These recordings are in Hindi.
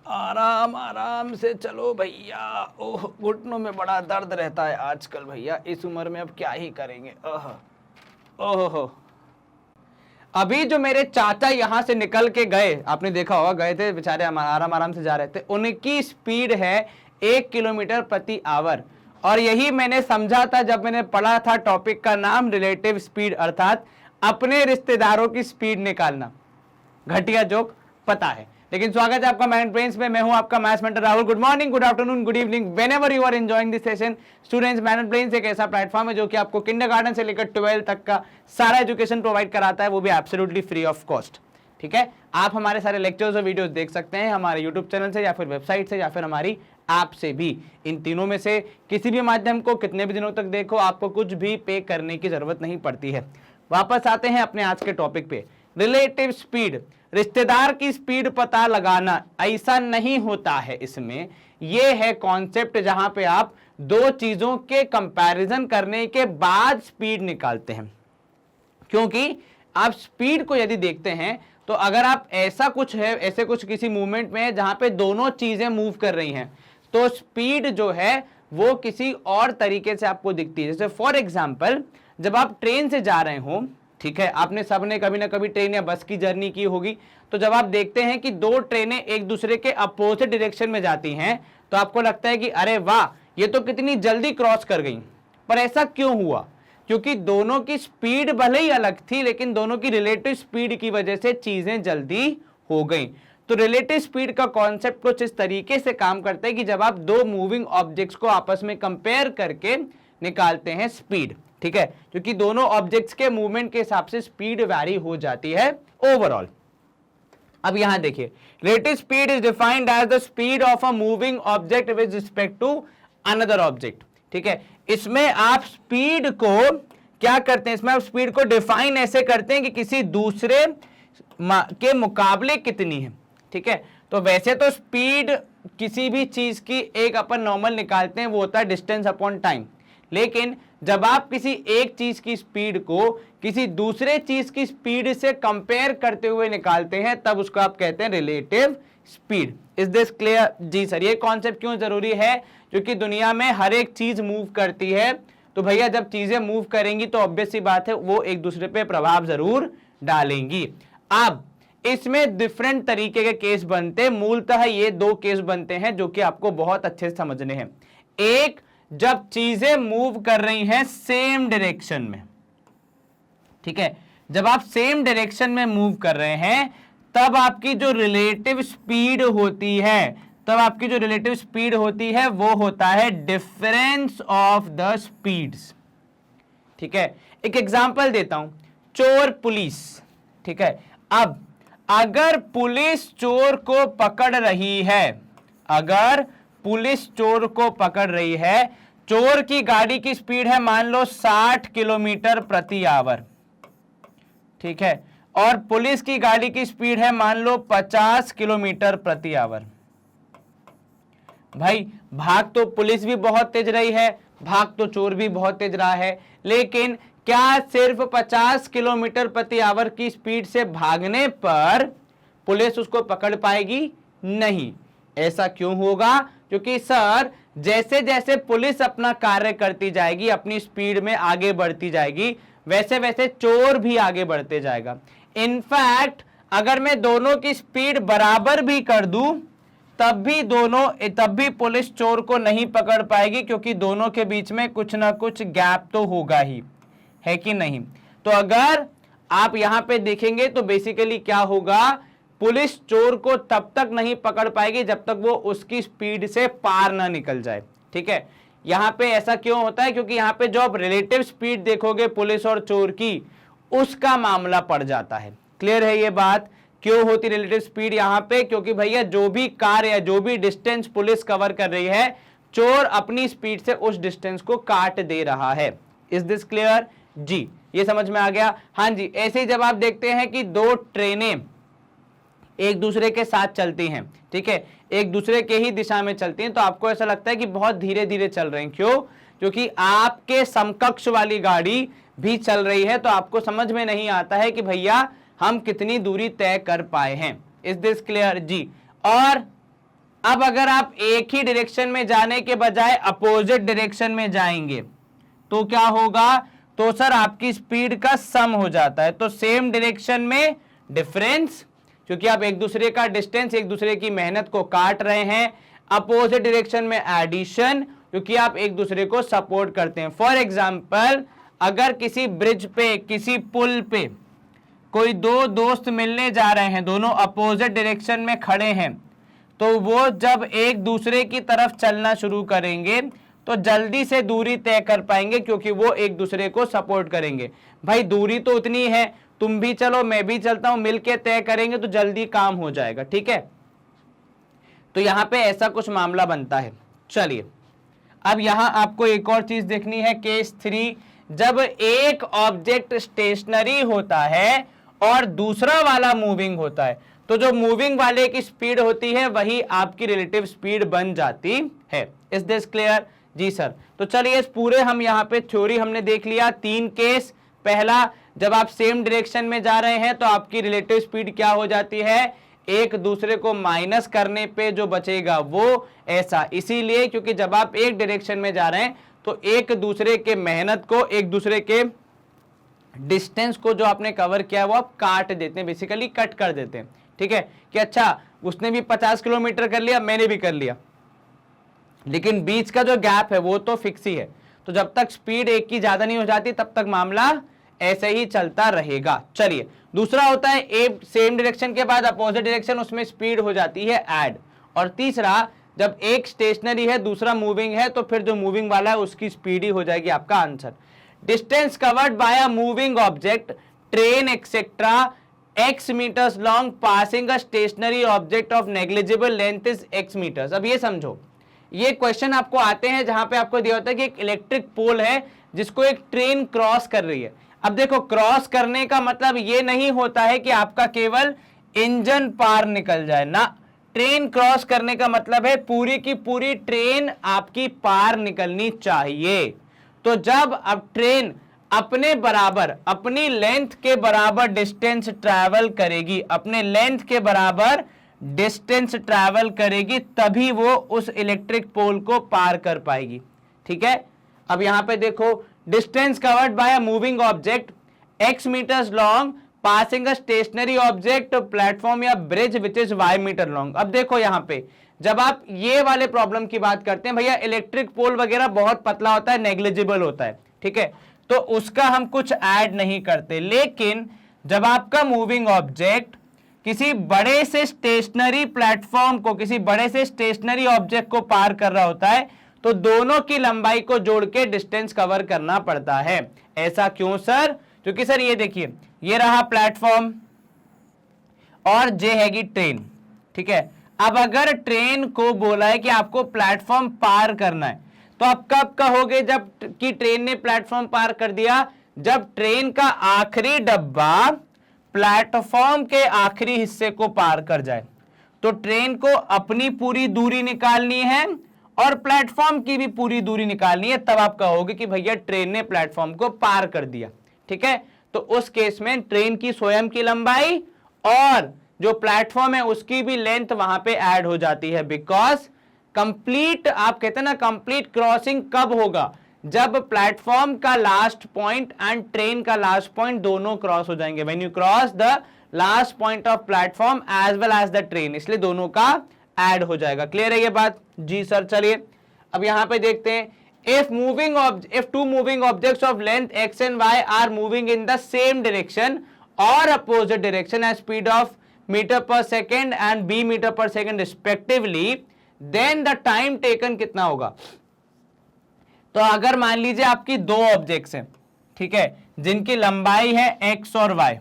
आराम आराम से चलो भैया। ओह, घुटनों में बड़ा दर्द रहता है आजकल भैया, इस उम्र में अब क्या ही करेंगे। ओह ओह, अभी जो मेरे चाचा यहाँ से निकल के गए, आपने देखा होगा, गए थे बेचारे, आराम आराम से जा रहे थे, उनकी स्पीड है 1 किलोमीटर प्रति आवर। और यही मैंने समझा था जब मैंने पढ़ा था टॉपिक का नाम रिलेटिव स्पीड, अर्थात अपने रिश्तेदारों की स्पीड निकालना। घटिया जोक पता है, लेकिन स्वागत है आपका माइंड ब्रेन्स में। मैं हूं आपका maths mentor Rahul. Good morning, good afternoon, good evening, whenever you are enjoying this session. Students, mind brains एक ऐसा प्लेटफॉर्म है जो कि आपको किंडरगार्टन से लेकर 12 तक का सारा एजुकेशन प्रोवाइड कराता है, वो भी एब्सोल्युटली फ्री ऑफ कॉस्ट। ठीक है, आप हमारे सारे लेक्चर्स और वीडियोस देख सकते हैं हमारे यूट्यूब चैनल से, या फिर वेबसाइट से, या फिर हमारी ऐप से भी। इन तीनों में से किसी भी माध्यम को कितने भी दिनों तक देखो, आपको कुछ भी पे करने की जरूरत नहीं पड़ती है। वापस आते हैं अपने आज के टॉपिक पे, रिलेटिव स्पीड, रिश्तेदार की स्पीड पता लगाना। ऐसा नहीं होता है, इसमें यह है कॉन्सेप्ट जहां पे आप दो चीजों के कंपैरिजन करने के बाद स्पीड निकालते हैं। क्योंकि आप स्पीड को यदि देखते हैं तो अगर आप ऐसा कुछ है, ऐसे कुछ किसी मूवमेंट में है जहां पे दोनों चीजें मूव कर रही हैं, तो स्पीड जो है वो किसी और तरीके से आपको दिखती है। जैसे फॉर एग्जाम्पल, जब आप ट्रेन से जा रहे हो, ठीक है, आपने सबने कभी ना कभी ट्रेन या बस की जर्नी की होगी, तो जब आप देखते हैं कि दो ट्रेनें एक दूसरे के अपोजिट डायरेक्शन में जाती हैं, तो आपको लगता है कि अरे वाह, ये तो कितनी जल्दी क्रॉस कर गई। पर ऐसा क्यों हुआ? क्योंकि दोनों की स्पीड भले ही अलग थी, लेकिन दोनों की रिलेटिव स्पीड की वजह से चीजें जल्दी हो गई। तो रिलेटिव स्पीड का कॉन्सेप्ट कुछ इस तरीके से काम करता है कि जब आप दो मूविंग ऑब्जेक्ट्स को आपस में कंपेयर करके निकालते हैं स्पीड, ठीक है, क्योंकि दोनों ऑब्जेक्ट्स के मूवमेंट के हिसाब से स्पीड वैरी हो जाती है ओवरऑल। अब यहां देखिए, relative speed is defined as the speed of a moving object with respect to another object. ठीक है, इसमें आप स्पीड को क्या करते हैं, इसमें आप स्पीड को डिफाइन ऐसे करते हैं कि किसी दूसरे के मुकाबले कितनी है। ठीक है, तो वैसे तो स्पीड किसी भी चीज की एक अपन नॉर्मल निकालते हैं, वो होता है डिस्टेंस अपॉन टाइम। लेकिन जब आप किसी एक चीज की स्पीड को किसी दूसरे चीज की स्पीड से कंपेयर करते हुए निकालते हैं, तब उसको आप कहते हैं relative speed. Is this clear? जी सर। ये कॉन्सेप्ट क्यों जरूरी है? क्योंकि दुनिया में हर एक चीज मूव करती है, तो भैया जब चीजें मूव करेंगी तो ऑब्वियस सी बात है वो एक दूसरे पे प्रभाव जरूर डालेंगी। अब इसमें डिफरेंट तरीके के केस बनते हैं, मूलतः ये दो केस बनते हैं जो कि आपको बहुत अच्छे से समझने हैं। एक, जब चीजें मूव कर रही हैं सेम डायरेक्शन में, ठीक है, जब आप सेम डायरेक्शन में मूव कर रहे हैं तब आपकी जो रिलेटिव स्पीड होती है, तब आपकी जो रिलेटिव स्पीड होती है वो होता है डिफरेंस ऑफ द स्पीड्स। ठीक है, एक एग्जांपल देता हूं, चोर पुलिस। ठीक है, अब अगर पुलिस चोर को पकड़ रही है, अगर पुलिस चोर को पकड़ रही है, चोर की गाड़ी की स्पीड है मान लो 60 किलोमीटर प्रति आवर, ठीक है, और पुलिस की गाड़ी की स्पीड है मान लो 50 किलोमीटर प्रति आवर। भाई भाग तो पुलिस भी बहुत तेज रही है, भाग तो चोर भी बहुत तेज रहा है, लेकिन क्या सिर्फ 50 किलोमीटर प्रति आवर की स्पीड से भागने पर पुलिस उसको पकड़ पाएगी? नहीं। ऐसा क्यों होगा? क्योंकि सर जैसे जैसे पुलिस अपना कार्य करती जाएगी, अपनी स्पीड में आगे बढ़ती जाएगी, वैसे वैसे चोर भी आगे बढ़ते जाएगा। इनफैक्ट अगर मैं दोनों की स्पीड बराबर भी कर दूं तब भी पुलिस चोर को नहीं पकड़ पाएगी, क्योंकि दोनों के बीच में कुछ ना कुछ गैप तो होगा ही, है कि नहीं? तो अगर आप यहां पे देखेंगे तो बेसिकली क्या होगा, पुलिस चोर को तब तक नहीं पकड़ पाएगी जब तक वो उसकी स्पीड से पार ना निकल जाए। ठीक है, यहां पे ऐसा क्यों होता है? क्योंकि यहां पे जो आप रिलेटिव स्पीड देखोगे पुलिस और चोर की, उसका मामला पड़ जाता है। क्लियर है ये बात? क्यों होती रिलेटिव स्पीड यहां पे? क्योंकि भैया जो भी कार या जो भी डिस्टेंस पुलिस कवर कर रही है, चोर अपनी स्पीड से उस डिस्टेंस को काट दे रहा है। Is this clear? जी, ये समझ में आ गया? हाँ जी। ऐसे ही जब आप देखते हैं कि दो ट्रेनें एक दूसरे के साथ चलती हैं, ठीक है, एक दूसरे के ही दिशा में चलती हैं, तो आपको ऐसा लगता है कि बहुत धीरे धीरे चल रहे हैं। क्यों? क्योंकि आपके समकक्ष वाली गाड़ी भी चल रही है, तो आपको समझ में नहीं आता है कि भैया हम कितनी दूरी तय कर पाए हैं। Is this clear? जी। और अब अगर आप एक ही डायरेक्शन में जाने के बजाय अपोजिट डायरेक्शन में जाएंगे तो क्या होगा, तो सर आपकी स्पीड का सम हो जाता है। तो सेम डायरेक्शन में डिफरेंस, क्योंकि आप एक दूसरे का डिस्टेंस, एक दूसरे की मेहनत को काट रहे हैं। अपोजिट डायरेक्शन में एडिशन, क्योंकि आप एक दूसरे को सपोर्ट करते हैं। फॉर एग्जाम्पल, अगर किसी ब्रिज पे, किसी पुल पे कोई दो दोस्त मिलने जा रहे हैं, दोनों अपोजिट डायरेक्शन में खड़े हैं, तो वो जब एक दूसरे की तरफ चलना शुरू करेंगे तो जल्दी से दूरी तय कर पाएंगे, क्योंकि वो एक दूसरे को सपोर्ट करेंगे। भाई दूरी तो उतनी है, तुम भी चलो मैं भी चलता हूं, मिलके तय करेंगे तो जल्दी काम हो जाएगा। ठीक है, तो यहां पे ऐसा कुछ मामला बनता है। चलिए अब यहां आपको एक और चीज देखनी है, केस 3। जब एक ऑब्जेक्ट स्टेशनरी होता है और दूसरा वाला मूविंग होता है, तो जो मूविंग वाले की स्पीड होती है वही आपकी रिलेटिव स्पीड बन जाती है। Is this clear? जी सर। तो चलिए इस पूरे हम यहाँ पे थ्योरी हमने देख लिया। 3 केस। पहला, जब आप सेम डायरेक्शन में जा रहे हैं तो आपकी रिलेटिव स्पीड क्या हो जाती है, एक दूसरे को माइनस करने पे जो बचेगा वो ऐसा, इसीलिए क्योंकि जब आप एक डायरेक्शन में जा रहे हैं तो एक दूसरे के मेहनत को, एक दूसरे के डिस्टेंस को जो आपने कवर किया वो आप काट देते हैं, बेसिकली कट कर देते हैं। ठीक है, कि अच्छा उसने भी 50 किलोमीटर कर लिया, मैंने भी कर लिया, लेकिन बीच का जो गैप है वो तो फिक्स ही है। तो जब तक स्पीड एक की ज्यादा नहीं हो जाती तब तक मामला ऐसे ही चलता रहेगा। चलिए दूसरा होता है ए सेम डायरेक्शन के बाद अपोजिट डायरेक्शन, उसमें स्पीड हो जाती है ऐड। और तीसरा, जब एक स्टेशनरी है दूसरा मूविंग है तो फिर जो मूविंग वाला है उसकी स्पीड ही हो जाएगी आपका answer. Distance covered by a moving object, train etcetera, x metres long passing a stationary object of negligible length is x metres. अब ये समझो, ये क्वेश्चन आपको आते हैं जहां पे आपको दिया होता है कि एक इलेक्ट्रिक पोल है जिसको एक ट्रेन क्रॉस कर रही है। अब देखो, क्रॉस करने का मतलब ये नहीं होता है कि आपका केवल इंजन पार निकल जाए ना, ट्रेन क्रॉस करने का मतलब है पूरी की पूरी ट्रेन आपकी पार निकलनी चाहिए। तो जब अब ट्रेन अपने बराबर, अपनी लेंथ के बराबर डिस्टेंस ट्रैवल करेगी, अपने लेंथ के बराबर डिस्टेंस ट्रैवल करेगी, तभी वो उस इलेक्ट्रिक पोल को पार कर पाएगी। ठीक है, अब यहां पे देखो, distance covered by a moving object x metres long passing a stationary object platform या bridge which is y metre long. अब देखो यहां पे जब आप ये वाले प्रॉब्लम की बात करते हैं, भैया इलेक्ट्रिक पोल वगैरह बहुत पतला होता है, नेग्लिजिबल होता है। ठीक है, तो उसका हम कुछ ऐड नहीं करते। लेकिन जब आपका मूविंग ऑब्जेक्ट किसी बड़े से स्टेशनरी प्लेटफॉर्म को, किसी बड़े से स्टेशनरी ऑब्जेक्ट को पार कर रहा होता है, तो दोनों की लंबाई को जोड़ के डिस्टेंस कवर करना पड़ता है। ऐसा क्यों सर? क्योंकि सर ये देखिए, ये रहा प्लेटफॉर्म और ये हैगी ट्रेन। ठीक है, अब अगर ट्रेन को बोला है कि आपको प्लेटफॉर्म पार करना है, तो आप कब कहोगे जब कि ट्रेन ने प्लेटफॉर्म पार कर दिया? जब ट्रेन का आखिरी डब्बा प्लेटफॉर्म के आखिरी हिस्से को पार कर जाए। तो ट्रेन को अपनी पूरी दूरी निकालनी है और प्लेटफॉर्म की भी पूरी दूरी निकालनी है, तब आप कहोगे कि भैया ट्रेन ने प्लेटफॉर्म को पार कर दिया। ठीक है, तो उस केस में ट्रेन की स्वयं की लंबाई और जो प्लेटफॉर्म है उसकी भी लेंथ वहां पे ऐड हो जाती है। बिकॉज कंप्लीट, आप कहते हैं ना, कंप्लीट क्रॉसिंग कब होगा? जब प्लेटफॉर्म का लास्ट पॉइंट एंड ट्रेन का लास्ट पॉइंट दोनों क्रॉस हो जाएंगे। When you cross the last point of platform as well as the train, इसलिए दोनों का ऐड हो जाएगा। क्लियर है ये बात? जी सर। चलिए अब यहां पे देखते हैं, if two moving objects of length x and y are moving in the same direction or opposite direction at speed of meter per second and b meter per second respectively, then the time taken कितना होगा? तो अगर मान लीजिए आपकी दो ऑब्जेक्ट्स हैं, ठीक है, जिनकी लंबाई है x और y,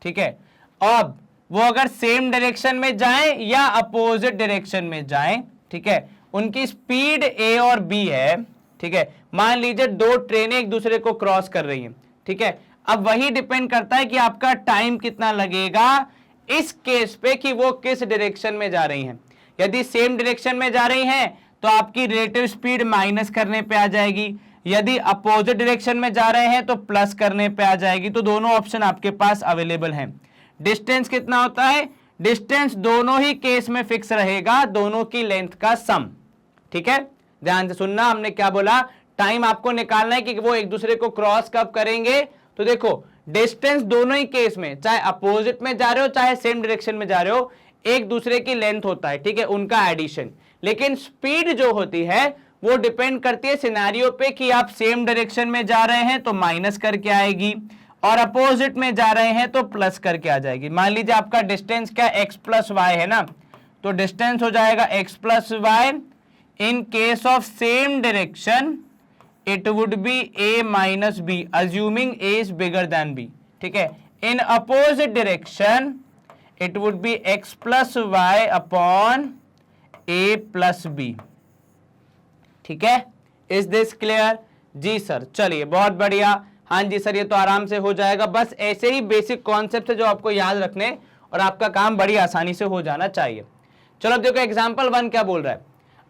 ठीक है, अब वो अगर सेम डायरेक्शन में जाएं या अपोजिट डायरेक्शन में जाएं, ठीक है, उनकी स्पीड a और b है। ठीक है, मान लीजिए दो ट्रेनें एक दूसरे को क्रॉस कर रही हैं। ठीक है, अब वही डिपेंड करता है कि आपका टाइम कितना लगेगा इस केस पे कि वो किस डायरेक्शन में जा रही हैं। यदि सेम डायरेक्शन में जा रही हैं तो आपकी रिलेटिव स्पीड माइनस करने पे आ जाएगी, यदि अपोजिट डायरेक्शन में जा रहे हैं तो प्लस करने पे आ जाएगी। तो दोनों ऑप्शन आपके पास अवेलेबल हैं। डिस्टेंस कितना होता है? डिस्टेंस दोनों ही केस में फिक्स रहेगा, दोनों की लेंथ का सम। ठीक है, ध्यान से सुनना, हमने क्या बोला, टाइम आपको निकालना है कि वो एक दूसरे को क्रॉस कब करेंगे। तो देखो डिस्टेंस दोनों ही केस में, चाहे अपोजिट में जा रहे हो चाहे सेम डायरेक्शन में जा रहे हो, एक दूसरे की लेंथ होता है, ठीक है, उनका एडिशन। लेकिन स्पीड जो होती है वो डिपेंड करती है सिनेरियो पे कि आप सेम डायरेक्शन में जा रहे हैं तो माइनस करके आएगी, और अपोजिट में जा रहे हैं तो प्लस करके आ जाएगी। मान लीजिए आपका डिस्टेंस क्या x प्लस वाई है ना, तो डिस्टेंस हो जाएगा x plus y. In case of same direction it would be a minus b, assuming a is bigger than b। ठीक है, in opposite direction it would be x plus y upon a plus b। ठीक है, इज दिस क्लियर? जी सर, चलिए बहुत बढ़िया। हाँ जी सर, ये तो आराम से हो जाएगा। बस ऐसे ही बेसिक कॉन्सेप्ट है जो आपको याद रखने, और आपका काम बड़ी आसानी से हो जाना चाहिए। चलो अब देखो एग्जांपल 1 क्या बोल रहा है।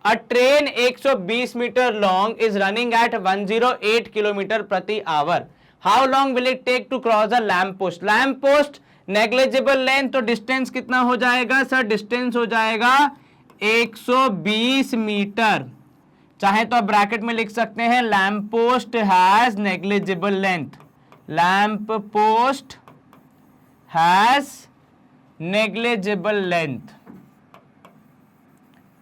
A train 120 metre long is running at 108 kilometre प्रति hour. How long will it take to cross a lamp post? Lamp post negligible length, तो डिस्टेंस कितना हो जाएगा सर? डिस्टेंस हो जाएगा 120 मीटर। चाहे तो आप ब्रैकेट में लिख सकते हैं lamp post has negligible length, lamp post has negligible length.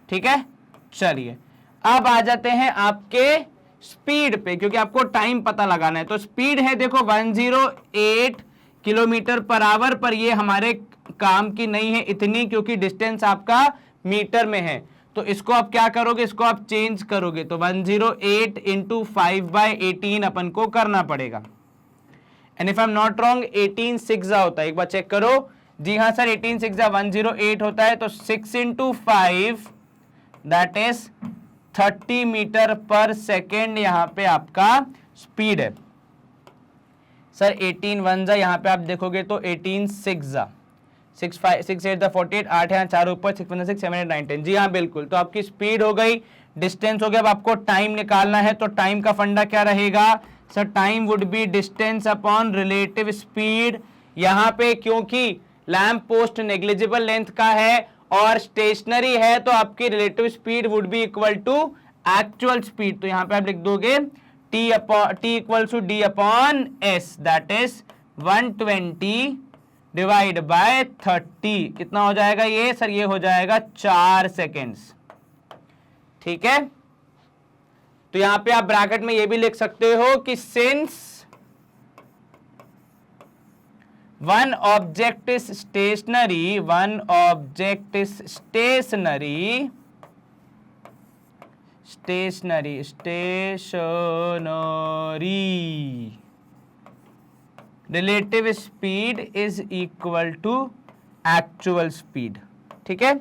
ठीक है, चलिए अब आ जाते हैं आपके स्पीड पे, क्योंकि आपको टाइम पता लगाना है। तो स्पीड है देखो 108 किलोमीटर पर आवर, पर ये हमारे काम की नहीं है इतनी, क्योंकि डिस्टेंस आपका मीटर में है। तो इसको आप क्या करोगे, इसको आप चेंज करोगे, तो 108 इंटू 5/18 अपन को करना पड़ेगा। And if I am not wrong 18 सिक्सा होता है, एक बार चेक करो। जी हाँ सर, 18 सिक्सा 108 होता है, तो 6 into 5 that is 30 metre per second यहाँ पे आपका स्पीड है। सर 18 1 यहाँ पे आप देखोगे तो 18 6 6 5 6 8 48, 8 यहाँ 4 ऊपर, 6 1 6 7 8 9 10। जी हाँ बिल्कुल, तो आपकी स्पीड हो गई, डिस्टेंस हो गया। अब आपको टाइम निकालना है, तो टाइम का फंडा क्या रहेगा sir? Time would be distance upon relative speed. यहाँ पे क्योंकि लैम्प पोस्ट नेग्लिजिबल लेंथ का है और स्टेशनरी है, तो आपकी relative speed would be equal to actual speed. तो यहाँ पे आप लिख दोगे t equal to d upon s, that is 120 divide by 30। कितना हो जाएगा ये सर? ये हो जाएगा 4 सेकेंड्स। ठीक है, तो यहां पे आप ब्रैकेट में ये भी लिख सकते हो कि since one object is stationary, one object is stationary, stationary relative speed is equal to actual speed. ठीक है,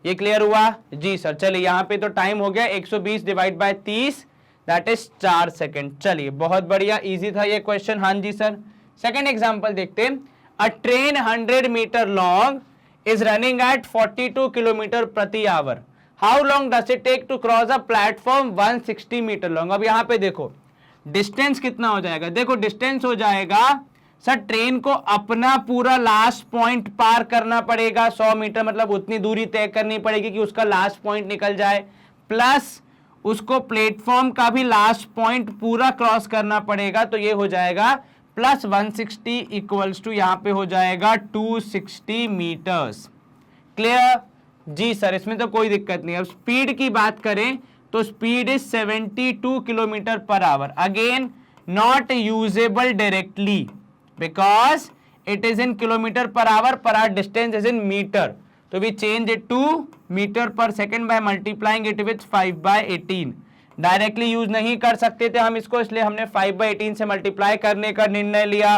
ये क्लियर हुआ? जी सर, चलिए यहाँ पे तो टाइम हो गया 120 divide by 30, that is 4 second. चलिए बहुत बढ़िया, इजी था ये क्वेश्चन। हाँ जी सर, सेकेंड एग्जांपल देखते हैं। A train 100 metre long is running at 42 kilometre प्रति hour. How long does it take to cross a platform 160 metre long? अब यहाँ पे देखो डिस्टेंस कितना हो जाएगा। देखो डिस्टेंस हो जाएगा सर, ट्रेन को अपना पूरा लास्ट पॉइंट पार करना पड़ेगा 100 मीटर, मतलब उतनी दूरी तय करनी पड़ेगी कि उसका लास्ट पॉइंट निकल जाए, प्लस उसको प्लेटफॉर्म का भी लास्ट पॉइंट पूरा क्रॉस करना पड़ेगा। तो ये हो जाएगा प्लस 160 इक्वल्स टू यहाँ पे हो जाएगा 260 मीटर्स। क्लियर? जी सर, इसमें तो कोई दिक्कत नहीं। अब स्पीड की बात करें तो speed is 72 kilometre per hour. Again not usable directly because it is in kilometre per hour, per hour distance is in metre, तो we change it to metre per second by multiplying it with 5/18। Directly use नहीं कर सकते थे हम इसको, इसलिए हमने 5/18 से मल्टीप्लाई करने का निर्णय लिया।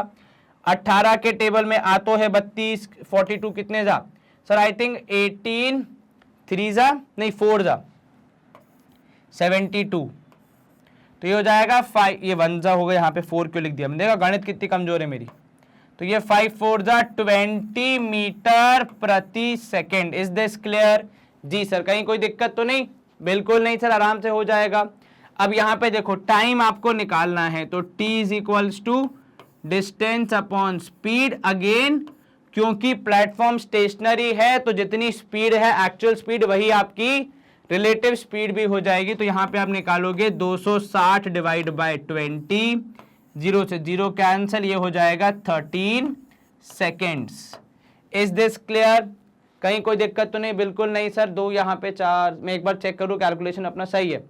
18 के टेबल में आतो है 32, 42 कितने जा सर? आई थिंक 18 3 जा नहीं 4 जा 72, तो ये हो जाएगा 5, ये 1 जा हो गया, यहाँ पे 4 क्यों लिख दिया मैंने? देखा गणित कितनी कमजोर है मेरी। तो ये 5 4 जा 20 मीटर प्रति सेकेंड। Is this clear? जी सर, कहीं कोई दिक्कत तो नहीं? बिल्कुल नहीं सर, आराम से हो जाएगा। अब यहाँ पे देखो टाइम आपको निकालना है, तो t is equals to distance upon speed. Again क्योंकि प्लेटफॉर्म स्टेशनरी है तो जितनी स्पीड है एक्चुअल स्पीड वही आपकी रिलेटिव स्पीड भी हो जाएगी। तो यहां पे आप निकालोगे 260 डिवाइड बाय 20, 0 से 0 कैंसिल, ये हो जाएगा 13 सेकेंड्स। Is this clear? कहीं कोई दिक्कत तो नहीं? बिल्कुल नहीं सर, 2 यहाँ पे 4, मैं एक बार चेक करूँ कैलकुलेशन अपना सही है।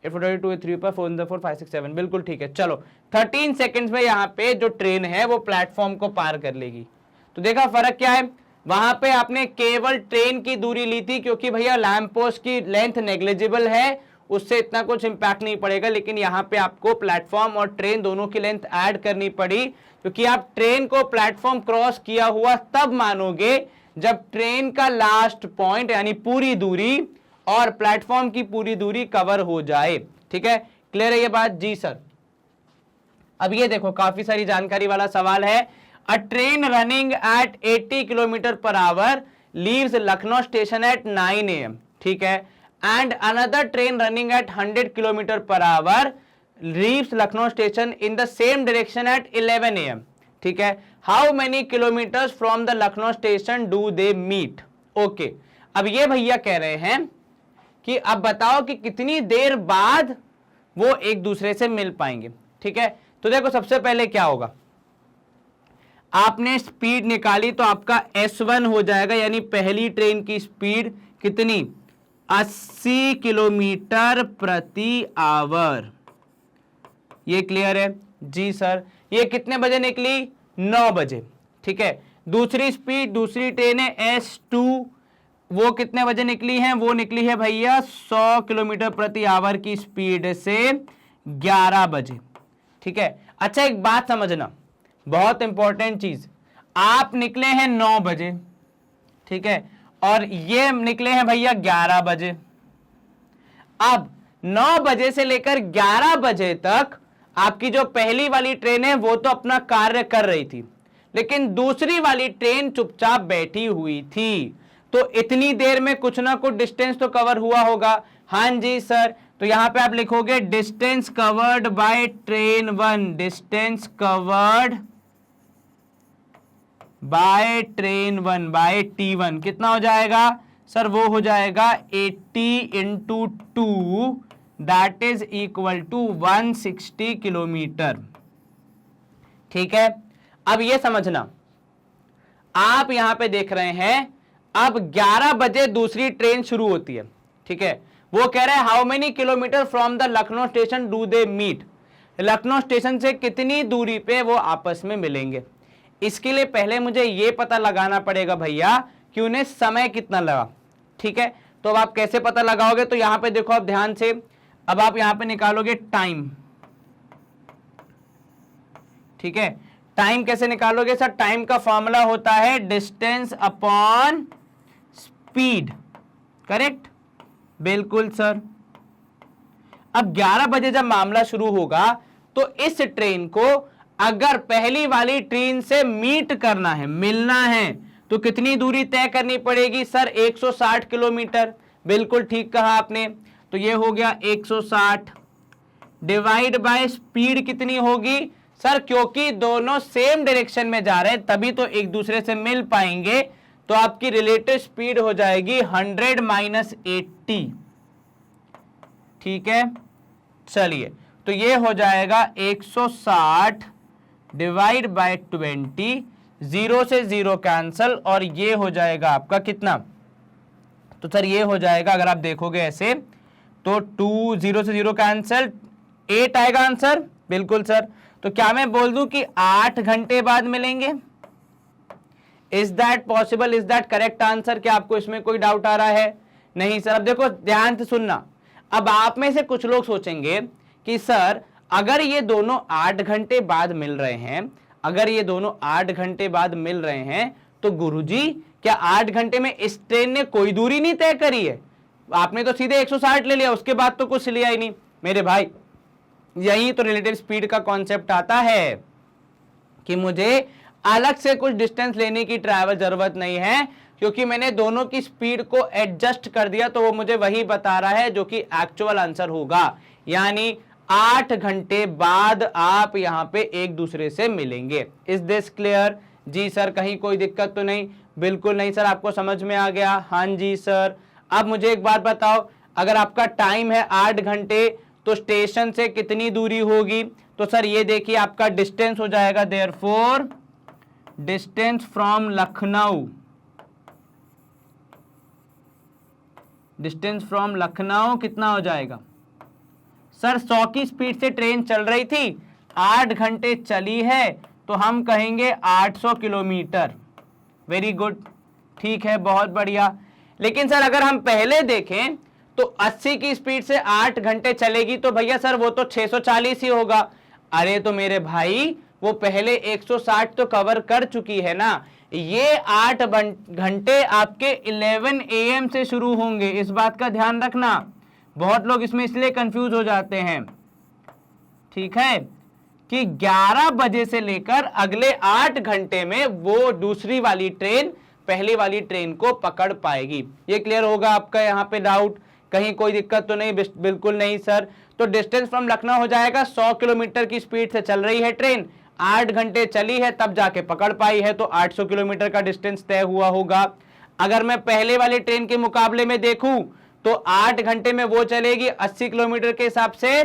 8 2 3 पर 4 4 5 6 7, बिल्कुल ठीक है। चलो 13 सेकंड्स में यहाँ पे जो ट्रेन है वो प्लेटफॉर्म को पार कर लेगी। तो देखा फर्क क्या है, वहां पे आपने केवल ट्रेन की दूरी ली थी क्योंकि भैया लैंप पोस्ट की लेंथ नेग्लिजिबल है, उससे इतना कुछ इंपैक्ट नहीं पड़ेगा। लेकिन यहाँ पे आपको प्लेटफॉर्म और ट्रेन दोनों की लेंथ ऐड करनी पड़ी, क्योंकि आप ट्रेन को प्लेटफॉर्म क्रॉस किया हुआ तब मानोगे जब ट्रेन का लास्ट पॉइंट यानी पूरी दूरी और प्लेटफॉर्म की पूरी दूरी कवर हो जाए। ठीक है, क्लियर है ये बात? जी सर। अब ये देखो काफी सारी जानकारी वाला सवाल है। A train running at 80 kilometre per hour leaves Lucknow station at 9 AM, ठीक है, and another train running at 100 kilometre per hour leaves Lucknow station in the same direction at 11 AM, ठीक है। How many kilometres from the Lucknow station do they meet? Okay, अब ये भैया कह रहे हैं कि अब बताओ कि कितनी देर बाद वो एक दूसरे से मिल पाएंगे। ठीक है, तो देखो सबसे पहले क्या होगा, आपने स्पीड निकाली तो आपका S1 हो जाएगा, यानी पहली ट्रेन की स्पीड कितनी, 80 किलोमीटर प्रति आवर। ये क्लियर है? जी सर। ये कितने बजे निकली? 9 बजे। ठीक है, दूसरी स्पीड, दूसरी ट्रेन है S2, वो कितने बजे निकली है? वो निकली है भैया 100 किलोमीटर प्रति आवर की स्पीड से 11 बजे। ठीक है, अच्छा एक बात समझना, बहुत इंपॉर्टेंट चीज, आप निकले हैं 9 बजे, ठीक है, और ये निकले हैं भैया 11 बजे। अब 9 बजे से लेकर 11 बजे तक आपकी जो पहली वाली ट्रेन है वो तो अपना कार्य कर रही थी, लेकिन दूसरी वाली ट्रेन चुपचाप बैठी हुई थी। तो इतनी देर में कुछ ना कुछ डिस्टेंस तो कवर हुआ होगा। हाँ जी सर, तो यहां पे आप लिखोगे distance covered by train 1, distance covered by train 1 by T1 कितना हो जाएगा सर? वो हो जाएगा 80 into 2, that is equal to 160 kilometre. ठीक है, अब ये समझना, आप यहां पे देख रहे हैं अब 11 बजे दूसरी ट्रेन शुरू होती है। ठीक है, वो कह रहा है how many kilometre from the Lucknow station do they meet, Lucknow station से कितनी दूरी पे वो आपस में मिलेंगे। इसके लिए पहले मुझे ये पता लगाना पड़ेगा भैया कि उन्हें समय कितना लगा। ठीक है, तो अब आप कैसे पता लगाओगे? तो यहां पे देखो आप ध्यान से, अब आप यहां पे निकालोगे टाइम। ठीक है, टाइम कैसे निकालोगे सर? टाइम का फॉर्मूला होता है डिस्टेंस अपॉन स्पीड, करेक्ट? बिल्कुल सर। अब 11 बजे जब मामला शुरू होगा तो इस ट्रेन को अगर पहली वाली ट्रेन से मीट करना है, मिलना है, तो कितनी दूरी तय करनी पड़ेगी सर? 160 किलोमीटर। बिल्कुल ठीक कहा आपने। तो ये हो गया 160 डिवाइड बाय स्पीड कितनी होगी सर? क्योंकि दोनों सेम डायरेक्शन में जा रहे हैं तभी तो एक दूसरे से मिल पाएंगे, तो आपकी रिलेटिव स्पीड हो जाएगी 100 माइनस 80। ठीक है, चलिए, तो ये हो जाएगा 160 डिवाइड बाय 20, 0 से 0 कैंसल, और ये हो जाएगा आपका कितना? तो सर ये हो जाएगा, अगर आप देखोगे ऐसे तो 2, 0 से 0 कैंसल, 8 आएगा आंसर। बिल्कुल सर। तो क्या मैं बोल दूं कि 8 घंटे बाद मिलेंगे? Is that possible? Is that correct answer? क्या आपको इसमें कोई डाउट आ रहा है? नहीं सर। अब देखो ध्यान से सुनना, अब आप में से कुछ लोग सोचेंगे कि सर अगर ये दोनों 8 घंटे बाद मिल रहे हैं, अगर ये दोनों 8 घंटे बाद मिल रहे हैं, तो गुरुजी क्या 8 घंटे में इस ट्रेन ने कोई दूरी नहीं तय करी है? आपने तो सीधे 160 ले लिया, उसके बाद तो कुछ लिया ही नहीं। मेरे भाई, यही तो रिलेटिव स्पीड का कॉन्सेप्ट आता है कि मुझे अलग से कुछ डिस्टेंस लेने की ट्रैवल जरूरत नहीं है, क्योंकि मैंने दोनों की स्पीड को एडजस्ट कर दिया, तो वो मुझे वही बता रहा है जो कि एक्चुअल आंसर होगा, यानी 8 घंटे बाद आप यहां पे एक दूसरे से मिलेंगे। Is this clear? जी सर, कहीं कोई दिक्कत तो नहीं? बिल्कुल नहीं सर, आपको समझ में आ गया? हाँ जी सर। अब मुझे एक बात बताओ, अगर आपका टाइम है 8 घंटे तो स्टेशन से कितनी दूरी होगी? तो सर ये देखिए आपका डिस्टेंस हो जाएगा, therefore distance from Lucknow, distance from Lucknow कितना हो जाएगा? सर 100 की स्पीड से ट्रेन चल रही थी, 8 घंटे चली है, तो हम कहेंगे 800 किलोमीटर। वेरी गुड, ठीक है, बहुत बढ़िया। लेकिन सर अगर हम पहले देखें तो 80 की स्पीड से 8 घंटे चलेगी तो भैया सर वो तो 640 ही होगा। अरे तो मेरे भाई वो पहले 160 तो कवर कर चुकी है ना। ये 8 घंटे आपके 11 AM से शुरू होंगे, इस बात का ध्यान रखना। बहुत लोग इसमें इसलिए कंफ्यूज हो जाते हैं, ठीक है, कि 11 बजे से लेकर अगले 8 घंटे में वो दूसरी वाली ट्रेन पहली वाली ट्रेन को पकड़ पाएगी। ये क्लियर होगा आपका यहाँ पे डाउट? कहीं कोई दिक्कत तो नहीं? बिल्कुल नहीं सर। तो डिस्टेंस फ्रॉम लखनऊ हो जाएगा 100 किलोमीटर की स्पीड से चल रही है ट्रेन, 8 घंटे चली है तब जाके पकड़ पाई है, तो 800 किलोमीटर का डिस्टेंस तय हुआ होगा। अगर मैं पहले वाले ट्रेन के मुकाबले में देखूं तो 8 घंटे में वो चलेगी 80 किलोमीटर के हिसाब से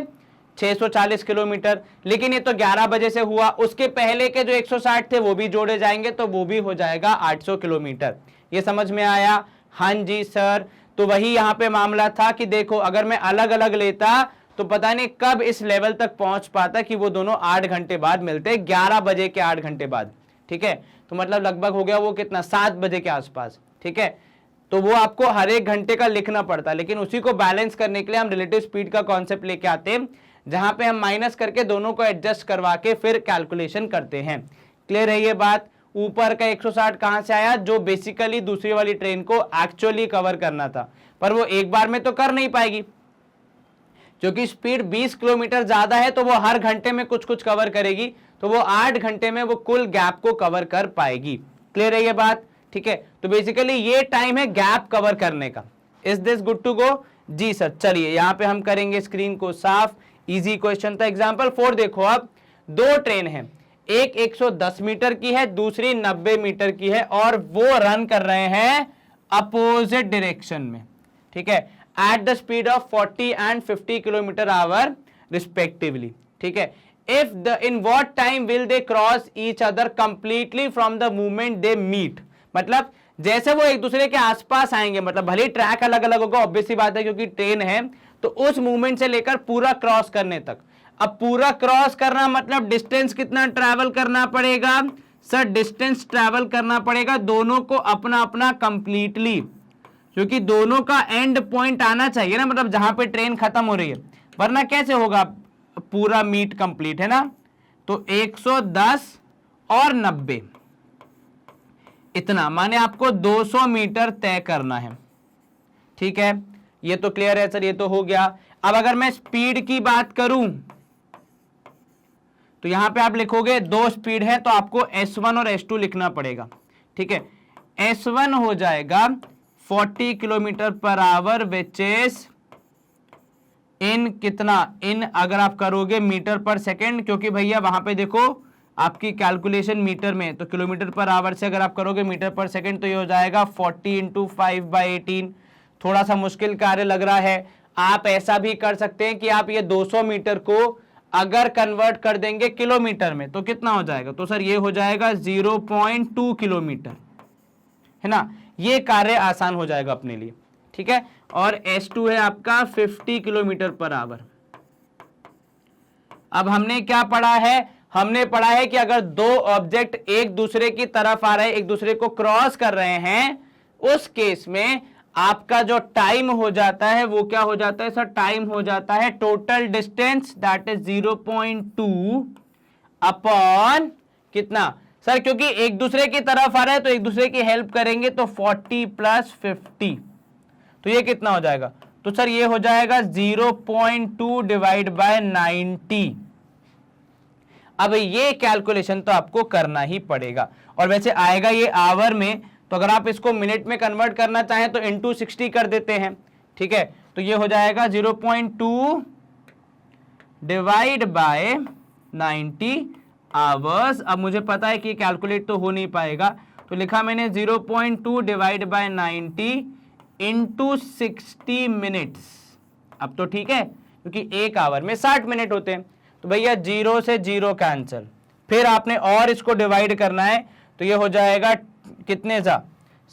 640 किलोमीटर, लेकिन ये तो 11 बजे से हुआ, उसके पहले के जो 160 थे वो भी जोड़े जाएंगे तो वो भी हो जाएगा 800 किलोमीटर। ये समझ में आया? हाँ जी सर। तो वही यहाँ पे मामला था कि देखो अगर मैं अलग अलग लेता तो पता नहीं कब इस लेवल तक पहुंच पाता कि वो दोनों 8 घंटे बाद मिलते, 11 बजे के 8 घंटे बाद, ठीक है। तो मतलब लगभग हो गया वो कितना, 7 बजे के आसपास, ठीक है। तो वो आपको हर एक घंटे का लिखना पड़ता, लेकिन उसी को बैलेंस करने के लिए हम रिलेटिव स्पीड का कॉन्सेप्ट लेके आते हैं, जहां पे हम माइनस करके दोनों को एडजस्ट करवा के फिर कैलकुलेशन करते हैं। क्लियर है ये बात? ऊपर का 160 कहां से आया? जो बेसिकली दूसरी वाली ट्रेन को एक्चुअली कवर करना था, पर वो एक बार में तो कर नहीं पाएगी, क्योंकि स्पीड 20 किलोमीटर ज्यादा है, तो वो हर घंटे में कुछ कुछ कवर करेगी, तो वो 8 घंटे में वो कुल गैप को कवर कर पाएगी। क्लियर है ये बात? ठीक है, तो बेसिकली ये टाइम है गैप कवर करने का। Is this good to go? जी सर। चलिए यहां पे हम करेंगे स्क्रीन को साफ, इजी क्वेश्चन था। एग्जांपल 4 देखो, अब दो ट्रेन है, एक 110 मीटर की है, दूसरी 90 मीटर की है, और वो रन कर रहे हैं अपोजिट डायरेक्शन में, ठीक है, at the speed of 40 and 50 kilometre hour respectively, ठीक है। If the in what time will they cross each other completely from the moment they meet, मतलब जैसे वो एक दूसरे के आसपास आएंगे, मतलब भले ट्रैक अलग अलग होगा, ऑब्वियस सी बात है क्योंकि ट्रेन है, तो उस मूवमेंट से लेकर पूरा क्रॉस करने तक। अब पूरा क्रॉस करना मतलब डिस्टेंस कितना ट्रैवल करना पड़ेगा? सर डिस्टेंस ट्रैवल करना पड़ेगा दोनों को अपना अपना कंप्लीटली, क्योंकि दोनों का एंड पॉइंट आना चाहिए ना, मतलब जहां पे ट्रेन खत्म हो रही है, वरना कैसे होगा पूरा मीट कंप्लीट, है ना। तो 110 और 90 इतना, माने आपको 200 मीटर तय करना है, ठीक है। ये तो क्लियर है सर, ये तो हो गया। अब अगर मैं स्पीड की बात करूं तो यहां पे आप लिखोगे दो स्पीड है तो आपको S1 और S2 लिखना पड़ेगा, ठीक है। S1 हो जाएगा 40 kilometre per our which is in कितना, इन अगर आप करोगे मीटर पर सेकेंड, क्योंकि भैया वहां पे देखो आपकी कैलकुलेशन मीटर में, तो किलोमीटर पर आवर से अगर आप करोगे मीटर पर सेकेंड तो ये हो जाएगा 40 इंटू 5/18। थोड़ा सा मुश्किल कार्य लग रहा है। आप ऐसा भी कर सकते हैं कि आप ये 200 मीटर को अगर कन्वर्ट कर देंगे किलोमीटर में तो कितना हो जाएगा, तो सर ये हो जाएगा 0.2 किलोमीटर, है ना। ये कार्य आसान हो जाएगा अपने लिए, ठीक है। और S2 है आपका 50 किलोमीटर पर आवर। अब हमने क्या पढ़ा है? हमने पढ़ा है कि अगर दो ऑब्जेक्ट एक दूसरे की तरफ आ रहे हैं, एक दूसरे को क्रॉस कर रहे हैं, उस केस में आपका जो टाइम हो जाता है वो क्या हो जाता है सर? टाइम हो जाता है total distance, that is 0.2 upon कितना सर, क्योंकि एक दूसरे की तरफ आ रहा है तो एक दूसरे की हेल्प करेंगे, तो 40 + 50, तो ये कितना हो जाएगा? तो सर ये हो जाएगा 0.2 डिवाइड बाय 90। अब ये कैलकुलेशन तो आपको करना ही पड़ेगा, और वैसे आएगा ये आवर में, तो अगर आप इसको मिनट में कन्वर्ट करना चाहें तो इंटू 60 कर देते हैं, ठीक है। तो ये हो जाएगा 0.2 डिवाइड बाय 90 आवर्स। अब मुझे पता है कि कैलकुलेट तो हो नहीं पाएगा, तो लिखा मैंने 0.2 डिवाइड बाय 90 इंटू 60 मिनट्स। अब तो ठीक है, क्योंकि एक आवर में 60 मिनट होते हैं। तो भैया 0 से 0 कैंसिल, फिर आपने और इसको डिवाइड करना है, तो ये हो जाएगा कितने सा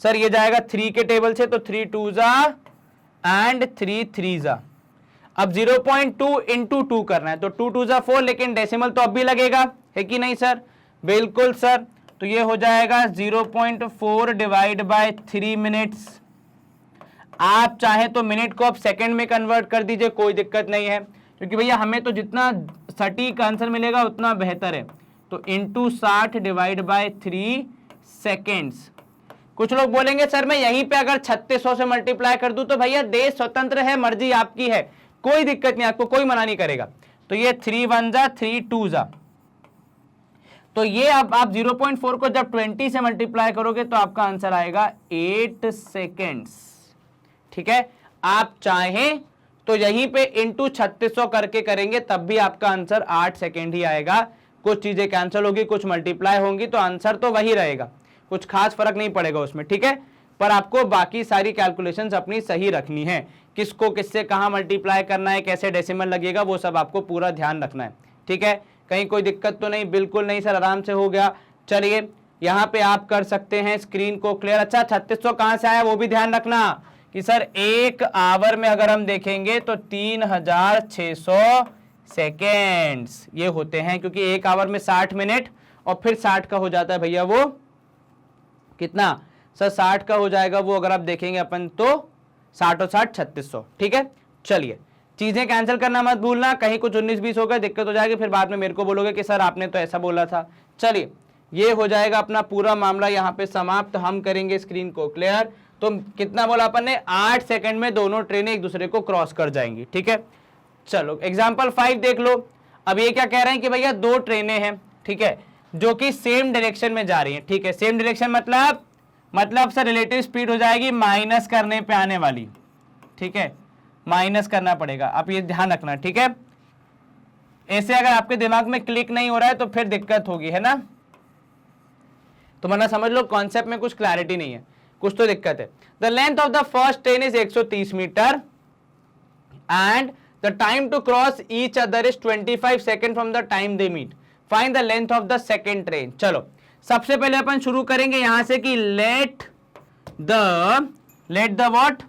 सर, ये जाएगा 3 के टेबल से, तो 3 2 जा एंड 3 3 जा। अब 0.2 इंटू 2 करना है, तो 2 2 जा 4, लेकिन डेसिमल तो अब भी लगेगा, है कि नहीं सर? बिल्कुल सर। तो ये हो जाएगा 0.4 डिवाइड बाय 3 मिनट्स। आप चाहे तो मिनट को आप सेकंड में कन्वर्ट कर दीजिए, कोई दिक्कत नहीं है, क्योंकि भैया हमें तो जितना सटीक आंसर मिलेगा उतना बेहतर है। तो इंटू 60 डिवाइड बाय 3 सेकेंड्स। कुछ लोग बोलेंगे सर मैं यहीं पे अगर 3600 से मल्टीप्लाई कर दूं, तो भैया देश स्वतंत्र है, मर्जी आपकी है, कोई दिक्कत नहीं, आपको कोई मना नहीं करेगा। तो ये 3 1 जा 3 2 जा, तो ये अब आप 0.4 को जब 20 से मल्टीप्लाई करोगे तो आपका आंसर आएगा 8 सेकेंड्स। ठीक है, आप चाहें तो यहीं पे इंटू 3600 करके करेंगे, तब भी आपका आंसर 8 सेकेंड ही आएगा। कुछ चीजें कैंसिल होगी, कुछ मल्टीप्लाई होंगी, तो आंसर तो वही रहेगा, कुछ खास फर्क नहीं पड़ेगा उसमें। ठीक है, पर आपको बाकी सारी कैलकुलेशंस अपनी सही रखनी है, किसको किससे कहां मल्टीप्लाई करना है, कैसे डेसिमल लगेगा, वो सब आपको पूरा ध्यान रखना है। ठीक है, कहीं कोई दिक्कत तो नहीं? बिल्कुल नहीं सर, आराम से हो गया। चलिए यहां पे आप कर सकते हैं स्क्रीन को क्लियर। अच्छा, 3600 कहां से आया वो भी ध्यान रखना कि सर एक आवर में अगर हम देखेंगे तो 3600 सेकेंड्स ये होते हैं, क्योंकि एक आवर में 60 मिनट और फिर 60 का हो जाता है भैया वो कितना सर, 60 का हो जाएगा वो, अगर आप देखेंगे अपन तो 60 और 60 3600। ठीक है, चलिए चीजें कैंसिल करना मत भूलना, कहीं कुछ 19-20 हो गया दिक्कत हो जाएगी, फिर बाद में मेरे को बोलोगे कि सर आपने तो ऐसा बोला था। चलिए ये हो जाएगा अपना पूरा मामला यहाँ पे समाप्त। हम करेंगे स्क्रीन को क्लियर। तो कितना बोला अपन ने, 8 सेकंड में दोनों ट्रेनें एक दूसरे को क्रॉस कर जाएंगी। ठीक है, चलो एग्जाम्पल 5 देख लो। अब ये क्या कह रहे हैं कि भैया दो ट्रेनें हैं, ठीक है, जो कि सेम डायरेक्शन में जा रही हैं। ठीक है, सेम डायरेक्शन मतलब सर रिलेटिव स्पीड हो जाएगी माइनस करने पे आने वाली। ठीक है, माइनस करना पड़ेगा, आप ये ध्यान रखना। ठीक है, ऐसे अगर आपके दिमाग में क्लिक नहीं हो रहा है तो फिर दिक्कत होगी, है ना? तो वरना समझ लो कॉन्सेप्ट में कुछ क्लैरिटी नहीं है, कुछ तो दिक्कत है। The length of the first train is 130 metre and the time to cross each other is 25 second from the time they meet. Find the length of the second train. चलो सबसे पहले अपन शुरू करेंगे यहां से कि let the what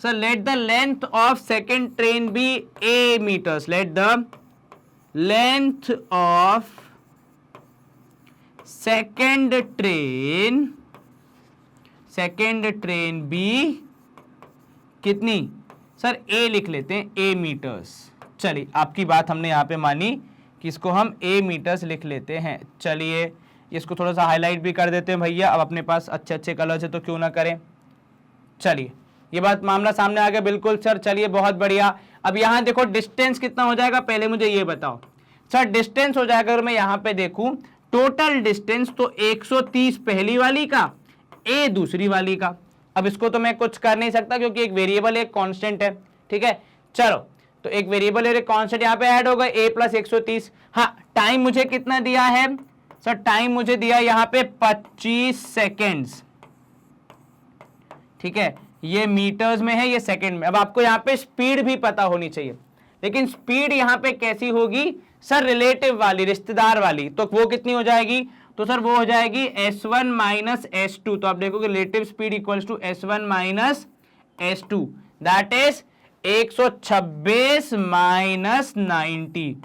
sir, let the length of second train be a metres. Let the length of second train be कितनी सर, ए लिख लेते हैं, ए मीटर्स। चलिए आपकी बात हमने यहां पे मानी कि इसको हम ए मीटर्स लिख लेते हैं। चलिए इसको थोड़ा सा हाईलाइट भी कर देते हैं भैया, अब अपने पास अच्छे अच्छे कलर से तो क्यों ना करें। चलिए ये बात मामला सामने आ गया, बिल्कुल सर। चलिए बहुत बढ़िया। अब यहां देखो डिस्टेंस कितना हो जाएगा, पहले मुझे ये बताओ सर। डिस्टेंस हो जाएगा, अगर मैं यहां पे देखूं टोटल डिस्टेंस तो 130 पहली वाली का, ए दूसरी वाली का। अब इसको तो मैं कुछ कर नहीं सकता क्योंकि एक वेरिएबल एक कांस्टेंट है। ठीक है, चलो तो एक वेरिएबल और एक कांस्टेंट यहाँ पे ऐड होगा, a प्लस 130। हाँ, टाइम मुझे कितना दिया है सर, टाइम मुझे दिया यहाँ पे 25 सेकेंड्स। ठीक है, ये मीटर्स में है, ये सेकंड में। अब आपको यहाँ पे स्पीड भी पता होनी चाहिए, लेकिन स्पीड यहाँ पे कैसी होगी सर, रिलेटिव वाली, रिश्तेदार वाली। तो वो कितनी हो जाएगी, तो सर वो हो जाएगी s1 माइनस s2। तो आप देखोगे relative speed equals to s1 minus s2, that is 126 minus 90।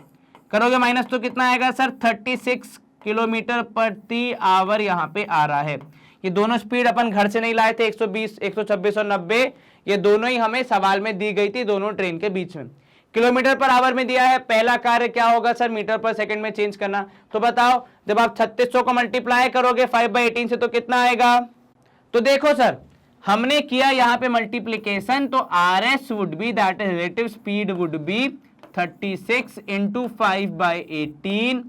करोगे माइनस तो कितना आएगा सर, 36 किलोमीटर प्रति आवर यहाँ पे आ रहा है। ये दोनों स्पीड अपन घर से नहीं लाए थे, 120, 126 और 90, ये दोनों ही हमें सवाल में दी गई थी, दोनों ट्रेन के बीच में। किलोमीटर पर आवर में दिया है, पहला कार्य क्या होगा सर, मीटर पर सेकंड में चेंज करना। तो बताओ जब आप 3600 को मल्टीप्लाई करोगे 5/18 से तो कितना आएगा। तो देखो सर हमने किया यहाँ पे मल्टीप्लीकेशन, तो RS would be, that is relative speed would B 36 into 5/18।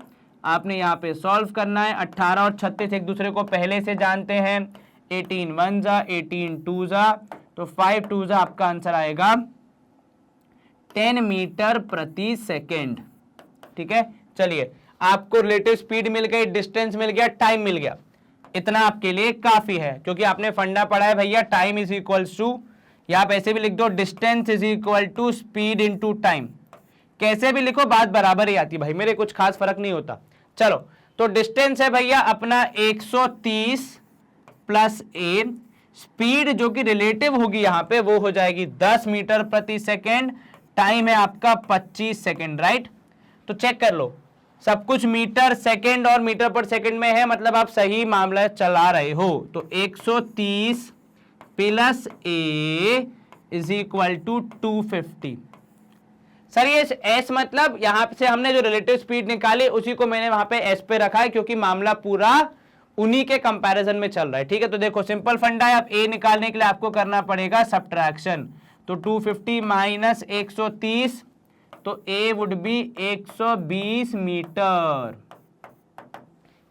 आपने यहाँ पे सॉल्व करना है। 18 और 36 एक दूसरे को पहले से जानते हैं, 18 1 जा 18 2 जा, तो 5 2 जा आपका आंसर आएगा 10 मीटर प्रति सेकेंड। ठीक है, चलिए आपको रिलेटिव स्पीड मिल गई, डिस्टेंस मिल गया, टाइम मिल गया, इतना आपके लिए काफी है, क्योंकि आपने फंडा पढ़ा है भैया टाइम इज इक्वल्स टू, या आप ऐसे भी लिख दो distance is equal to speed into time, कैसे भी लिखो बात बराबर ही आती है भाई, मेरे कुछ खास फर्क नहीं होता। चलो तो डिस्टेंस है भैया अपना 130 प्लस ए, स्पीड जो कि रिलेटिव होगी यहां पे वो हो जाएगी 10 मीटर प्रति सेकेंड, टाइम है आपका 25 सेकेंड, राइट। तो चेक कर लो सब कुछ मीटर सेकेंड और मीटर पर सेकेंड में है, मतलब आप सही मामला चला रहे हो। तो 130 plus a is equal to 250। Sir ये एस मतलब यहां से हमने जो रिलेटिव स्पीड निकाली उसी को मैंने वहां पे एस पे रखा है, क्योंकि मामला पूरा उन्हीं के कंपैरिजन में चल रहा है, ठीक है। तो देखो सिंपल फंडा है, अब ए निकालने के लिए आपको करना पड़ेगा सब्ट्रैक्शन। तो 250 माइनस 130, तो ए वुड बी 120 मीटर।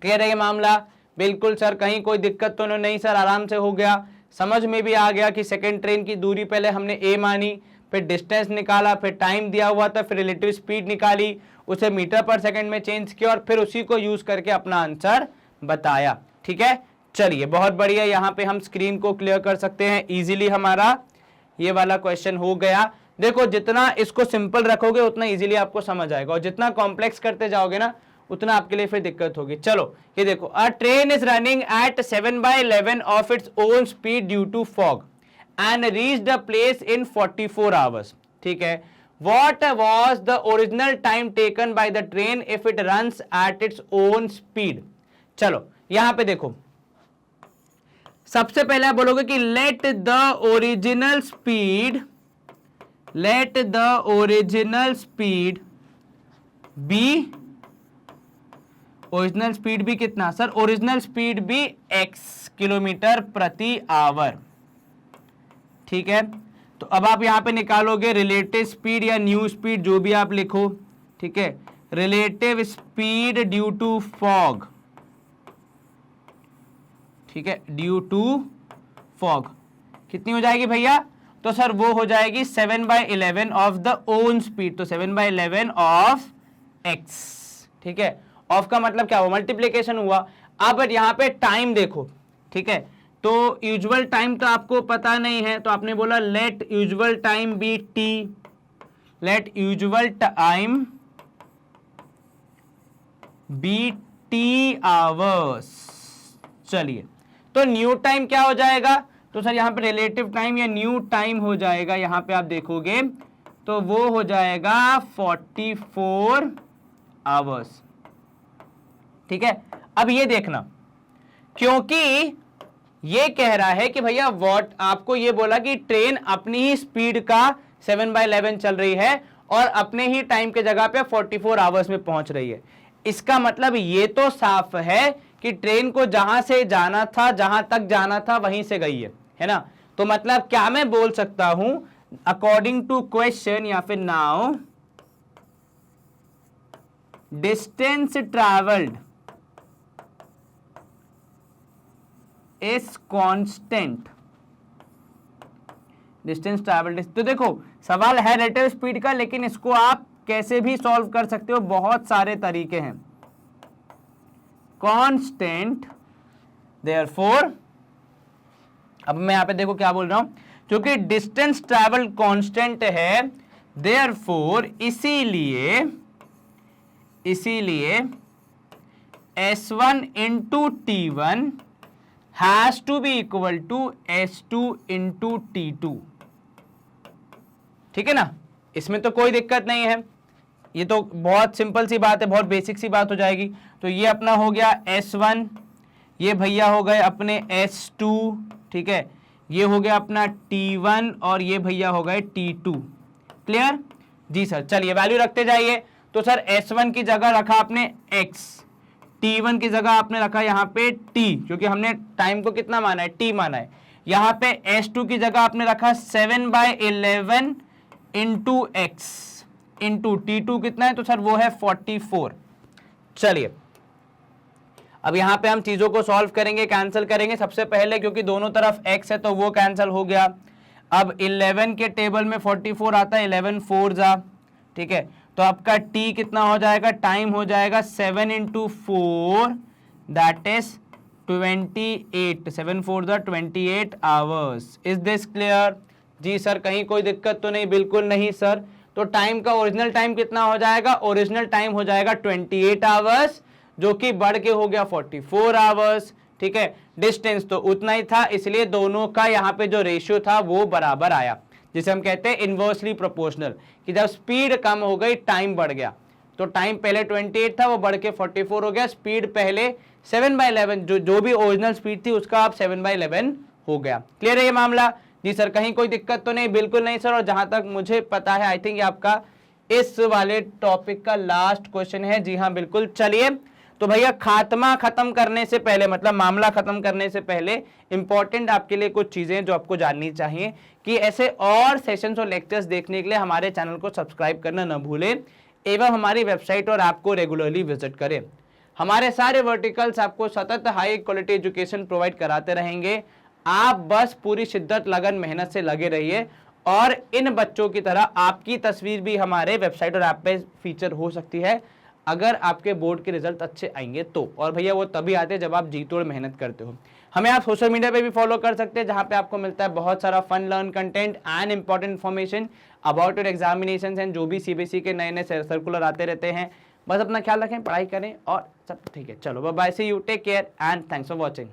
क्लियर है ये मामला? बिल्कुल सर, कहीं कोई दिक्कत तो नहीं सर, आराम से हो गया, समझ में भी आ गया कि सेकेंड ट्रेन की दूरी पहले हमने ए मानी, फिर डिस्टेंस निकाला, फिर टाइम दिया हुआ था, फिर रिलेटिव स्पीड निकाली, उसे मीटर पर सेकंड में चेंज किया और फिर उसी को यूज करके अपना आंसर बताया, ठीक है। चलिए बहुत बढ़िया, यहाँ पे हम स्क्रीन को क्लियर कर सकते हैं, इजीली हमारा ये वाला क्वेश्चन हो गया। देखो जितना इसको सिंपल रखोगे उतना इजीली आपको समझ आएगा, और जितना कॉम्प्लेक्स करते जाओगे ना उतना आपके लिए फिर दिक्कत होगी। चलो ये देखो, a train is running at 7/11 of its own speed due to fog and reached the place in 44 hours, ठीक है। What was the original time taken by the train if it runs at its own speed? चलो यहां पे देखो, सबसे पहले आप बोलोगे कि let the original speed be, original speed भी कितना सर? ओरिजिनल स्पीड भी x किलोमीटर प्रति आवर, ठीक है। तो अब आप यहां पे निकालोगे रिलेटिव स्पीड या न्यू स्पीड, जो भी आप लिखो, ठीक है। Relative speed due to fog, ठीक है, ड्यू टू फॉग कितनी हो जाएगी भैया? तो सर वो हो जाएगी 7/11 ऑफ द ओन स्पीड, तो 7/11 ऑफ x, ठीक है। ऑफ का मतलब क्या हुआ? मल्टीप्लीकेशन हुआ। अब यहां पे टाइम देखो, ठीक है, तो यूजुअल टाइम तो आपको पता नहीं है, तो आपने बोला let usual time be t, let usual time be t hours. चलिए तो न्यू टाइम क्या हो जाएगा? तो सर यहां पे रिलेटिव टाइम या न्यू टाइम हो जाएगा, यहां पे आप देखोगे तो वो हो जाएगा 44 आवर्स, ठीक है। अब ये देखना, क्योंकि ये कह रहा है कि भैया वॉट, आपको ये बोला कि ट्रेन अपनी ही स्पीड का 7/11 चल रही है और अपने ही टाइम के जगह पे 44 आवर्स में पहुंच रही है। इसका मतलब ये तो साफ है कि ट्रेन को जहां से जाना था, जहां तक जाना था वहीं से गई है ना। तो मतलब क्या मैं बोल सकता हूं, अकॉर्डिंग टू क्वेश्चन या फिर now, distance travelled is constant, distance travelled. तो देखो सवाल है रिलेटिव स्पीड का, लेकिन इसको आप कैसे भी सॉल्व कर सकते हो, बहुत सारे तरीके हैं। कांस्टेंट, देयरफॉर, अब मैं यहां पे देखो क्या बोल रहा हूं, क्योंकि डिस्टेंस ट्रैवल कांस्टेंट है, देयरफॉर इसीलिए S1 into T1 has to be equal to S2 into T2, ठीक है ना। इसमें तो कोई दिक्कत नहीं है, ये तो बहुत सिंपल सी बात है, बहुत बेसिक सी बात हो जाएगी। तो ये अपना हो गया S1, ये भैया हो गए अपने S2, ठीक है, ये हो गया अपना T1 और ये भैया हो गए T2। क्लियर जी सर। चलिए वैल्यू रखते जाइए। तो सर S1 की जगह रखा आपने X, T1 की जगह आपने रखा यहाँ पे T, क्योंकि हमने टाइम को कितना माना है? T माना है। यहाँ पे S2 की जगह आपने रखा 7/11 इंटू X इंटू T2 कितना है? तो सर वो है 44। चलिए अब यहाँ पे हम चीजों को सॉल्व करेंगे, कैंसिल करेंगे सबसे पहले, क्योंकि दोनों तरफ X है तो वो कैंसिल हो गया। अब 11 के टेबल में 44 आता है, 11 4 जा, ठीक है, तो आपका t कितना हो जाएगा, टाइम हो जाएगा 7 × 4 that is 28, 7 4 the 28 hours. Is this clear? जी सर, कहीं कोई दिक्कत तो नहीं? बिल्कुल नहीं सर। तो टाइम का ओरिजिनल टाइम कितना हो जाएगा, ओरिजिनल टाइम हो जाएगा 28 आवर्स, जो कि बढ़ के हो गया 44 आवर्स। ठीक है, डिस्टेंस तो उतना ही था, इसलिए दोनों का यहाँ पे जो रेशियो था वो बराबर आया, जिसे हम कहते हैं इनवर्सली प्रोपोर्शनल, कि जब स्पीड कम हो गई टाइम बढ़ गया। तो टाइम पहले 28 था, वो बढ़ के 44 हो गया, स्पीड पहले 7/11 जो भी ओरिजिनल स्पीड थी उसका अब 7/11 हो गया। क्लियर है ये मामला? जी सर, कहीं कोई दिक्कत तो नहीं? बिल्कुल नहीं सर। और जहां तक मुझे पता है, आई थिंक ये आपका इस वाले टॉपिक का लास्ट क्वेश्चन है। जी हाँ बिल्कुल। चलिए, तो भैया खात्मा खत्म करने से पहले, मतलब मामला खत्म करने से पहले इंपॉर्टेंट आपके लिए कुछ चीजें जो आपको जाननी चाहिए, कि ऐसे और सेशंस और लेक्चर्स देखने के लिए हमारे चैनल को सब्सक्राइब करना न भूलें एवं हमारी वेबसाइट और ऐप को रेगुलरली विजिट करें। हमारे सारे वर्टिकल्स आपको सतत हाई क्वालिटी एजुकेशन प्रोवाइड कराते रहेंगे। आप बस पूरी शिद्दत, लगन, मेहनत से लगे रहिए और इन बच्चों की तरह आपकी तस्वीर भी हमारे वेबसाइट और ऐप पे फीचर हो सकती है, अगर आपके बोर्ड के रिजल्ट अच्छे आएंगे तो। और भैया वो तभी आते हैं जब आप जी तोड़ मेहनत करते हो। हमें आप सोशल मीडिया पे भी फॉलो कर सकते हैं, जहां पे आपको मिलता है बहुत सारा fun, learn content and important information about your examinations and जो भी सीबीएसई के नए नए सर्कुलर आते रहते हैं। बस अपना ख्याल रखें, पढ़ाई करें और सब ठीक है। चलो bye, see you, take care and thanks for watching.